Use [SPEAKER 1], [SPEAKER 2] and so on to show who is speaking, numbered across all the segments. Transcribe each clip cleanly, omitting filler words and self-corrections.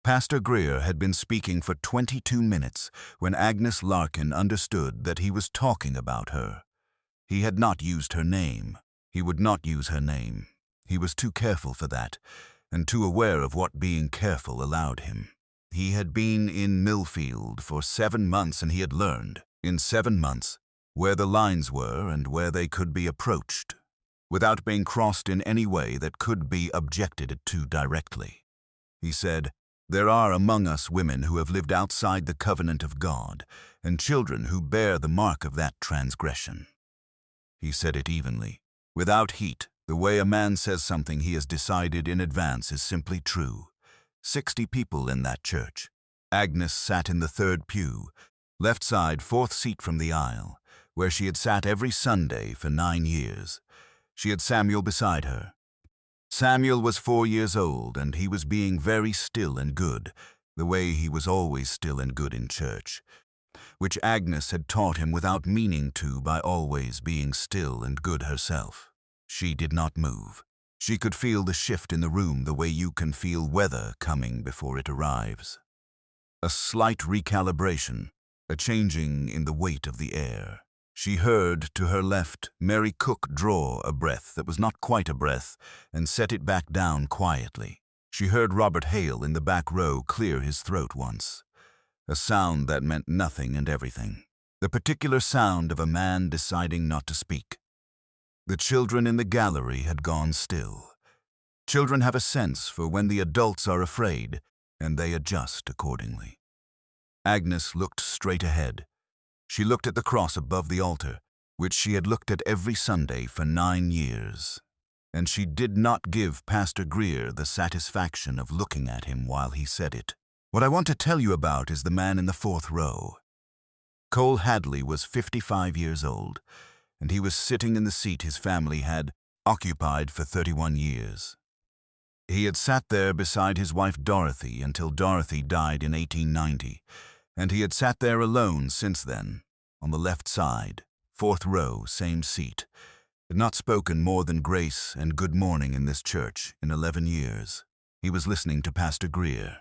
[SPEAKER 1] Pastor Greer had been speaking for 22 minutes when Agnes Larkin understood that he was talking about her. He had not used her name. He would not use her name. He was too careful for that, and too aware of what being careful allowed him. He had been in Millfield for 7 months, and he had learned, in 7 months, where the lines were and where they could be approached, without being crossed in any way that could be objected to directly. He said, "There are among us women who have lived outside the covenant of God, and children who bear the mark of that transgression." He said it evenly, without heat. The way a man says something he has decided in advance is simply true. 60 people in that church. Agnes sat in the 3rd pew, left side, 4th seat from the aisle, where she had sat every Sunday for 9 years. She had Samuel beside her. Samuel was 4 years old, and he was being very still and good, the way he was always still and good in church, which Agnes had taught him without meaning to by always being still and good herself. She did not move. She could feel the shift in the room the way you can feel weather coming before it arrives. A slight recalibration, a changing in the weight of the air. She heard, to her left, Mary Cook draw a breath that was not quite a breath and set it back down quietly. She heard Robert Hale in the back row clear his throat once. A sound that meant nothing and everything. The particular sound of a man deciding not to speak. The children in the gallery had gone still. Children have a sense for when the adults are afraid, and they adjust accordingly. Agnes looked straight ahead. She looked at the cross above the altar, which she had looked at every Sunday for 9 years. And she did not give Pastor Greer the satisfaction of looking at him while he said it. What I want to tell you about is the man in the 4th row. Cole Hadley was 55 years old, and he was sitting in the seat his family had occupied for 31 years. He had sat there beside his wife Dorothy until Dorothy died in 1890, and he had sat there alone since then, on the left side, 4th row, same seat, had not spoken more than grace and good morning in this church in 11 years. He was listening to Pastor Greer.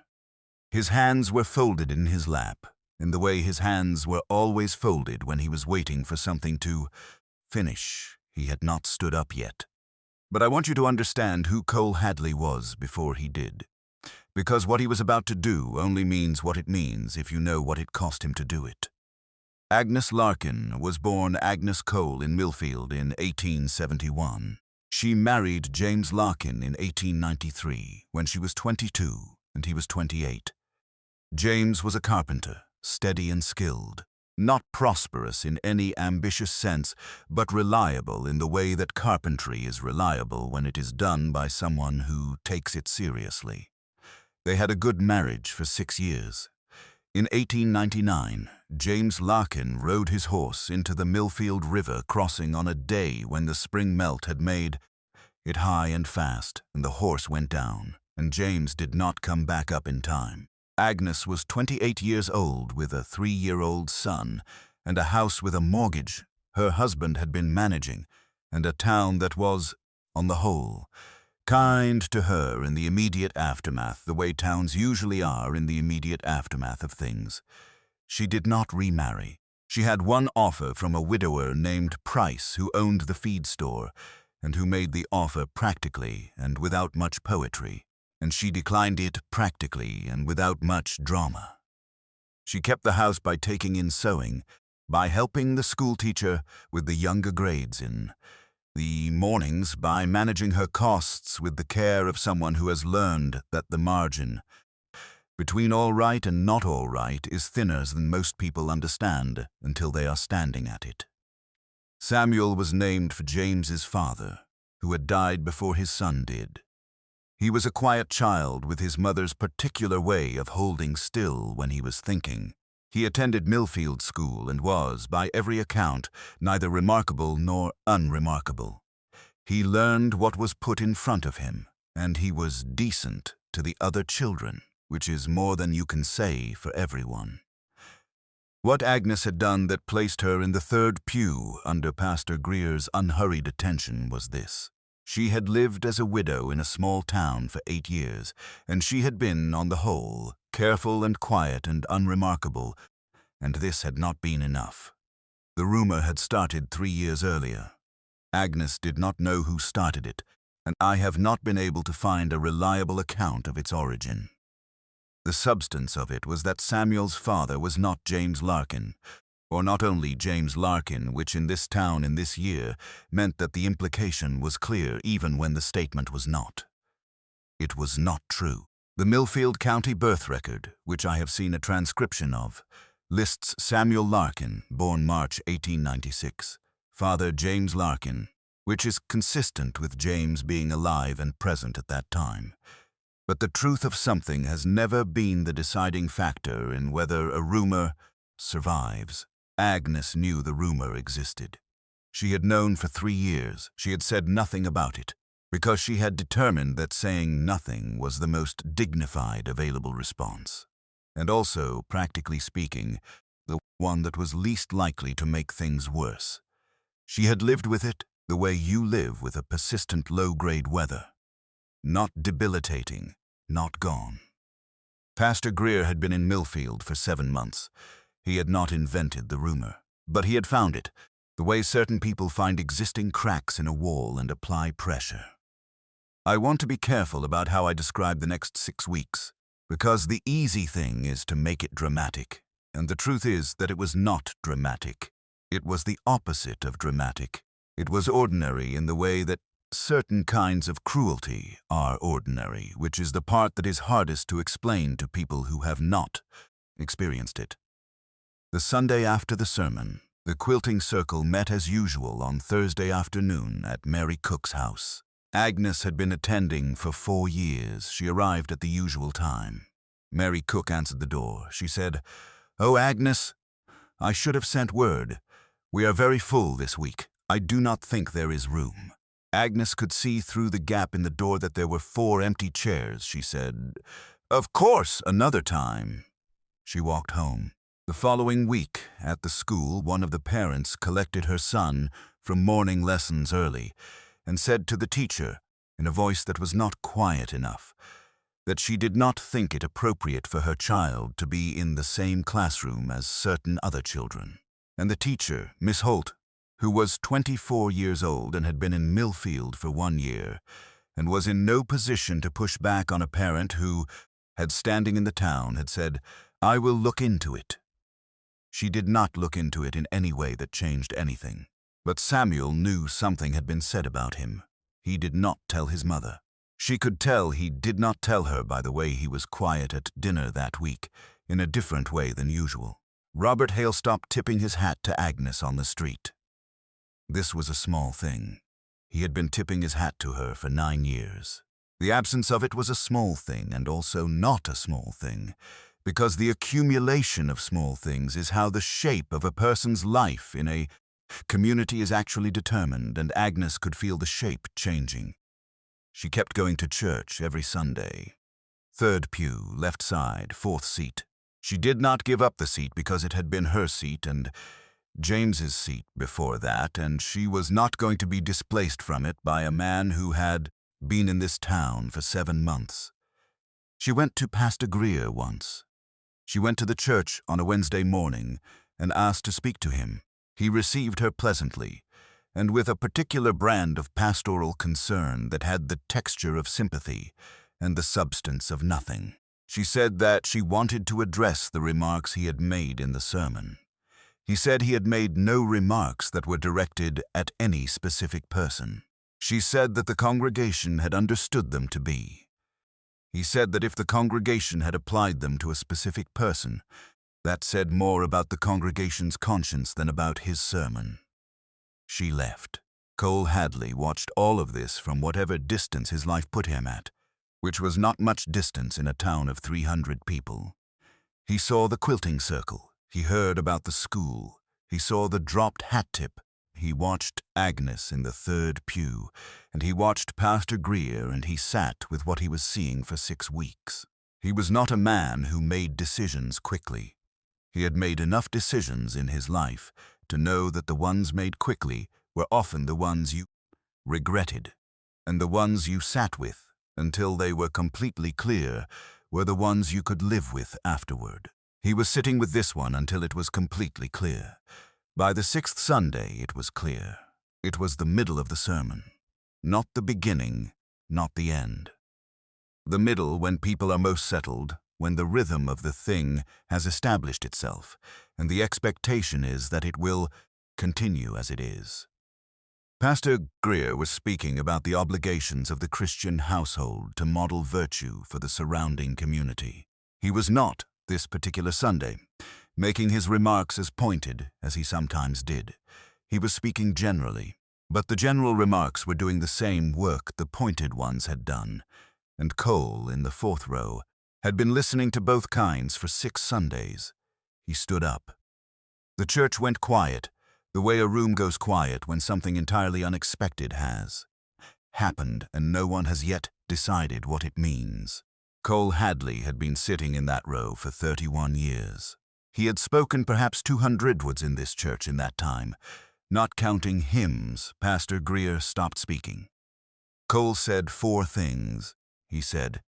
[SPEAKER 1] His hands were folded in his lap, in the way his hands were always folded when he was waiting for something to finish. He had not stood up yet. But I want you to understand who Cole Hadley was before he did. Because what he was about to do only means what it means if you know what it cost him to do it. Agnes Larkin was born Agnes Cole in Millfield in 1871. She married James Larkin in 1893 when she was 22 and he was 28. James was a carpenter, steady and skilled, not prosperous in any ambitious sense, but reliable in the way that carpentry is reliable when it is done by someone who takes it seriously. They had a good marriage for 6 years. In 1899, James Larkin rode his horse into the Millfield River crossing on a day when the spring melt had made it high and fast, and the horse went down, and James did not come back up in time. Agnes was 28 years old with a 3-year-old son and a house with a mortgage her husband had been managing, and a town that was, on the whole, kind to her in the immediate aftermath, the way towns usually are in the immediate aftermath of things. She did not remarry. She had one offer from a widower named Price who owned the feed store, and who made the offer practically and without much poetry, and she declined it practically and without much drama. She kept the house by taking in sewing, by helping the schoolteacher with the younger grades in the mornings, by managing her costs with the care of someone who has learned that the margin between all right and not all right is thinner than most people understand until they are standing at it. Samuel was named for James's father, who had died before his son did. He was a quiet child with his mother's particular way of holding still when he was thinking. He attended Millfield School and was, by every account, neither remarkable nor unremarkable. He learned what was put in front of him, and he was decent to the other children, which is more than you can say for everyone. What Agnes had done that placed her in the 3rd pew under Pastor Greer's unhurried attention was this. She had lived as a widow in a small town for 8 years, and she had been, on the whole, careful and quiet and unremarkable, and this had not been enough. The rumor had started 3 years earlier. Agnes did not know who started it, and I have not been able to find a reliable account of its origin. The substance of it was that Samuel's father was not James Larkin, or not only James Larkin, which in this town in this year meant that the implication was clear even when the statement was not. It was not true. The Millfield County birth record, which I have seen a transcription of, lists Samuel Larkin, born March 1896, father James Larkin, which is consistent with James being alive and present at that time. But the truth of something has never been the deciding factor in whether a rumor survives. Agnes knew the rumor existed. She had known for 3 years. She had said nothing about it, because she had determined that saying nothing was the most dignified available response, and also, practically speaking, the one that was least likely to make things worse. She had lived with it the way you live with a persistent low-grade weather. Not debilitating, not gone. Pastor Greer had been in Millfield for 7 months. He had not invented the rumor, but he had found it, the way certain people find existing cracks in a wall and apply pressure. I want to be careful about how I describe the next 6 weeks, because the easy thing is to make it dramatic, and the truth is that it was not dramatic. It was the opposite of dramatic. It was ordinary in the way that certain kinds of cruelty are ordinary, which is the part that is hardest to explain to people who have not experienced it. The Sunday after the sermon, the quilting circle met as usual on Thursday afternoon at Mary Cook's house. Agnes had been attending for 4 years. She arrived at the usual time. Mary Cook answered the door. She said, "Oh, Agnes, I should have sent word. We are very full this week. I do not think there is room." Agnes could see through the gap in the door that there were 4 empty chairs. She said, "Of course, another time." She walked home. The following week, at the school, one of the parents collected her son from morning lessons early and said to the teacher, in a voice that was not quiet enough, that she did not think it appropriate for her child to be in the same classroom as certain other children. And the teacher, Miss Holt, who was 24 years old and had been in Millfield for 1 year, and was in no position to push back on a parent who, had standing in the town, had said, "I will look into it." She did not look into it in any way that changed anything. But Samuel knew something had been said about him. He did not tell his mother. She could tell he did not tell her by the way he was quiet at dinner that week, in a different way than usual. Robert Hale stopped tipping his hat to Agnes on the street. This was a small thing. He had been tipping his hat to her for 9 years. The absence of it was a small thing, and also not a small thing, because the accumulation of small things is how the shape of a person's life in a community is actually determined, and Agnes could feel the shape changing. She kept going to church every Sunday. 3rd pew, left side, 4th seat. She did not give up the seat because it had been her seat and James's seat before that, and she was not going to be displaced from it by a man who had been in this town for 7 months. She went to Pastor Greer once. She went to the church on a Wednesday morning and asked to speak to him. He received her pleasantly, and with a particular brand of pastoral concern that had the texture of sympathy and the substance of nothing. She said that she wanted to address the remarks he had made in the sermon. He said he had made no remarks that were directed at any specific person. She said that the congregation had understood them to be. He said that if the congregation had applied them to a specific person, that said more about the congregation's conscience than about his sermon. She left. Cole Hadley watched all of this from whatever distance his life put him at, which was not much distance in a town of 300 people. He saw the quilting circle. He heard about the school. He saw the dropped hat tip. He watched Agnes in the 3rd pew, and he watched Pastor Greer, and he sat with what he was seeing for 6 weeks. He was not a man who made decisions quickly. He had made enough decisions in his life to know that the ones made quickly were often the ones you regretted. and the ones you sat with, until they were completely clear, were the ones you could live with afterward. He was sitting with this one until it was completely clear. By the sixth Sunday, it was clear. It was the middle of the sermon. Not the beginning, not the end. The middle, when people are most settled, when the rhythm of the thing has established itself, and the expectation is that it will continue as it is. Pastor Greer was speaking about the obligations of the Christian household to model virtue for the surrounding community. He was not, this particular Sunday, making his remarks as pointed as he sometimes did. He was speaking generally, but the general remarks were doing the same work the pointed ones had done, and Cole, in the fourth row, had been listening to both kinds for 6 Sundays. He stood up. The church went quiet, the way a room goes quiet when something entirely unexpected has happened and no one has yet decided what it means. Cole Hadley had been sitting in that row for 31 years. He had spoken perhaps 200 words in this church in that time. Not counting hymns, Pastor Greer stopped speaking. Cole said 4 things. He said,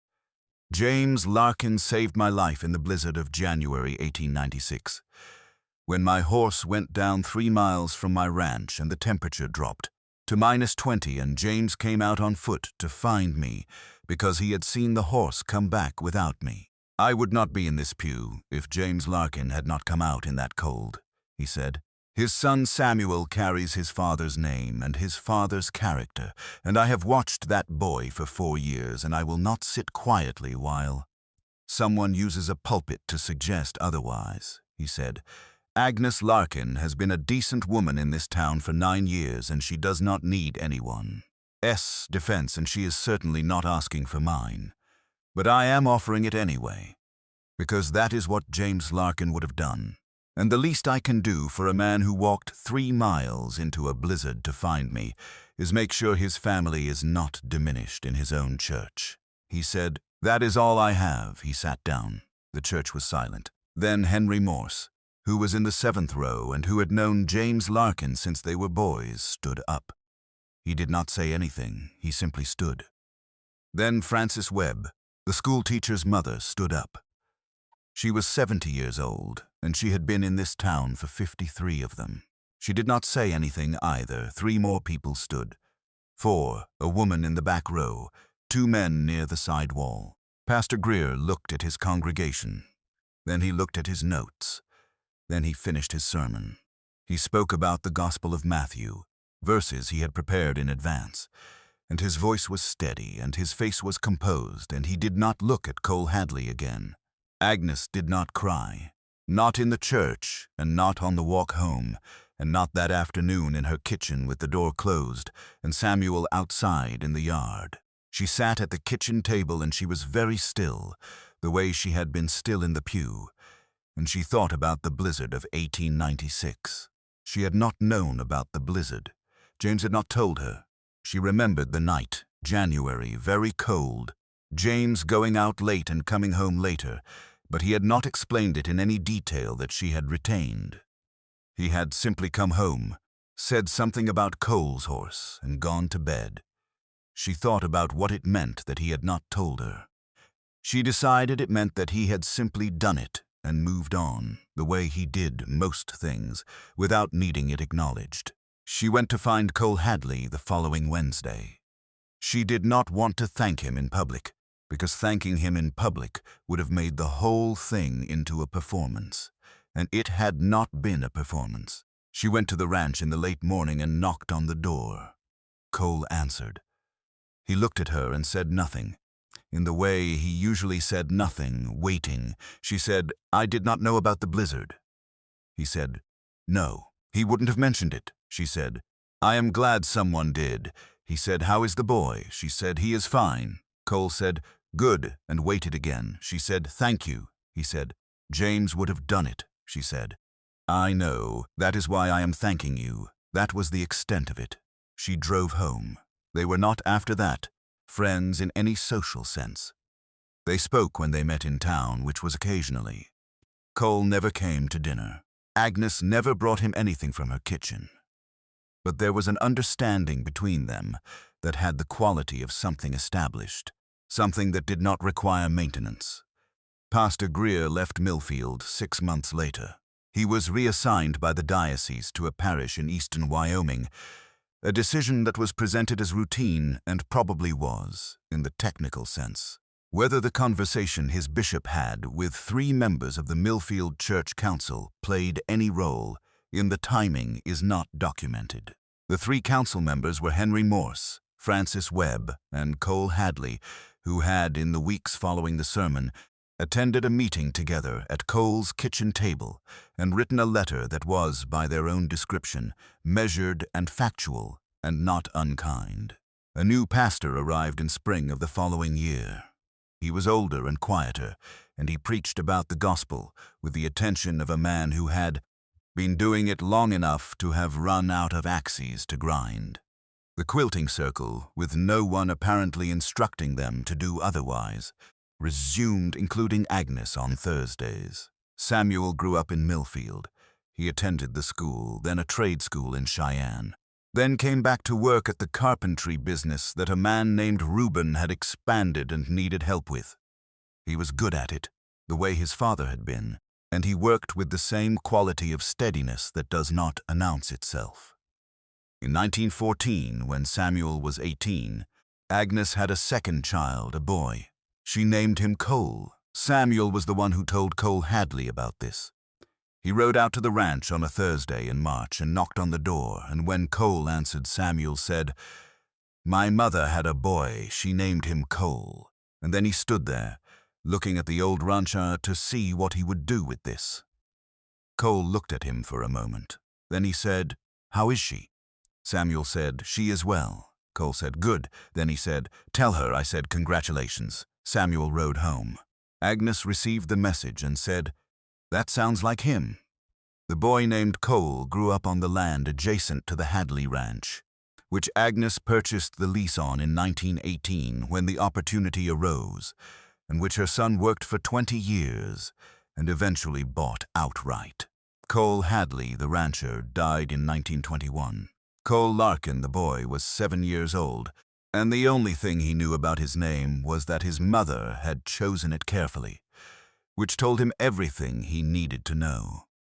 [SPEAKER 1] "James Larkin saved my life in the blizzard of January 1896. When my horse went down 3 miles from my ranch and the temperature dropped to -20 and James came out on foot to find me because he had seen the horse come back without me. I would not be in this pew if James Larkin had not come out in that cold," he said. "His son Samuel carries his father's name and his father's character, and I have watched that boy for 4 years, and I will not sit quietly while someone uses a pulpit to suggest otherwise," he said. "Agnes Larkin has been a decent woman in this town for 9 years, and she does not need anyone's defense, and she is certainly not asking for mine. But I am offering it anyway, because that is what James Larkin would have done. And the least I can do for a man who walked 3 miles into a blizzard to find me is make sure his family is not diminished in his own church." He said, "That is all I have." He sat down. The church was silent. Then Henry Morse, who was in the 7th row and who had known James Larkin since they were boys, stood up. He did not say anything. He simply stood. Then Frances Webb, the schoolteacher's mother, stood up. She was 70 years old, and she had been in this town for 53 of them. She did not say anything either. 3 more people stood. 4, a woman in the back row, 2 men near the side wall. Pastor Greer looked at his congregation. Then he looked at his notes. Then he finished his sermon. He spoke about the Gospel of Matthew, verses he had prepared in advance, and his voice was steady and his face was composed, and he did not look at Cole Hadley again. Agnes did not cry, not in the church, and not on the walk home, and not that afternoon in her kitchen with the door closed and Samuel outside in the yard. She sat at the kitchen table and she was very still, the way she had been still in the pew, and she thought about the blizzard of 1896. She had not known about the blizzard. James had not told her. She remembered the night, January, very cold, James going out late and coming home later, but he had not explained it in any detail that she had retained. He had simply come home, said something about Cole's horse, and gone to bed. She thought about what it meant that he had not told her. She decided it meant that he had simply done it and moved on, the way he did most things, without needing it acknowledged. She went to find Cole Hadley the following Wednesday. She did not want to thank him in public, because thanking him in public would have made the whole thing into a performance, and it had not been a performance. She went to the ranch in the late morning and knocked on the door. Cole answered. He looked at her and said nothing. In the way he usually said nothing, waiting, she said, "I did not know about the blizzard." He said, "No, he wouldn't have mentioned it." She said, "I am glad someone did." He said, "How is the boy?" She said, "He is fine." Cole said, "Good," and waited again. She said, "Thank you." He said, "James would have done it." She said, "I know. That is why I am thanking you." That was the extent of it. She drove home. They were not, after that, friends in any social sense. They spoke when they met in town, which was occasionally. Cole never came to dinner. Agnes never brought him anything from her kitchen. But there was an understanding between them that had the quality of something established, something that did not require maintenance. Pastor Greer left Millfield 6 months later. He was reassigned by the diocese to a parish in eastern Wyoming, a decision that was presented as routine and probably was, in the technical sense. Whether the conversation his bishop had with 3 members of the Millfield Church Council played any role in the timing is not documented. The 3 council members were Henry Morse, Francis Webb, and Cole Hadley, who had, in the weeks following the sermon, attended a meeting together at Cole's kitchen table and written a letter that was, by their own description, measured and factual and not unkind. A new pastor arrived in spring of the following year. He was older and quieter, and he preached about the gospel with the attention of a man who had been doing it long enough to have run out of axes to grind. The quilting circle, with no one apparently instructing them to do otherwise, resumed, including Agnes, on Thursdays. Samuel grew up in Millfield. He attended the school, then a trade school in Cheyenne, then came back to work at the carpentry business that a man named Reuben had expanded and needed help with. He was good at it, the way his father had been, and he worked with the same quality of steadiness that does not announce itself. In 1914, when Samuel was 18, Agnes had a second child, a boy. She named him Cole. Samuel was the one who told Cole Hadley about this. He rode out to the ranch on a Thursday in March and knocked on the door, and when Cole answered, Samuel said, "My mother had a boy, she named him Cole." And then he stood there, looking at the old rancher to see what he would do with this. Cole looked at him for a moment. Then he said, "How is she?" Samuel said, "She is well." Cole said, "Good." Then he said, "Tell her I said congratulations." Samuel rode home. Agnes received the message and said, "That sounds like him." The boy named Cole grew up on the land adjacent to the Hadley Ranch, which Agnes purchased the lease on in 1918 when the opportunity arose, and which her son worked for 20 years and eventually bought outright. Cole Hadley, the rancher, died in 1921. Cole Larkin, the boy, was 7 years old, and the only thing he knew about his name was that his mother had chosen it carefully, which told him everything he needed to know.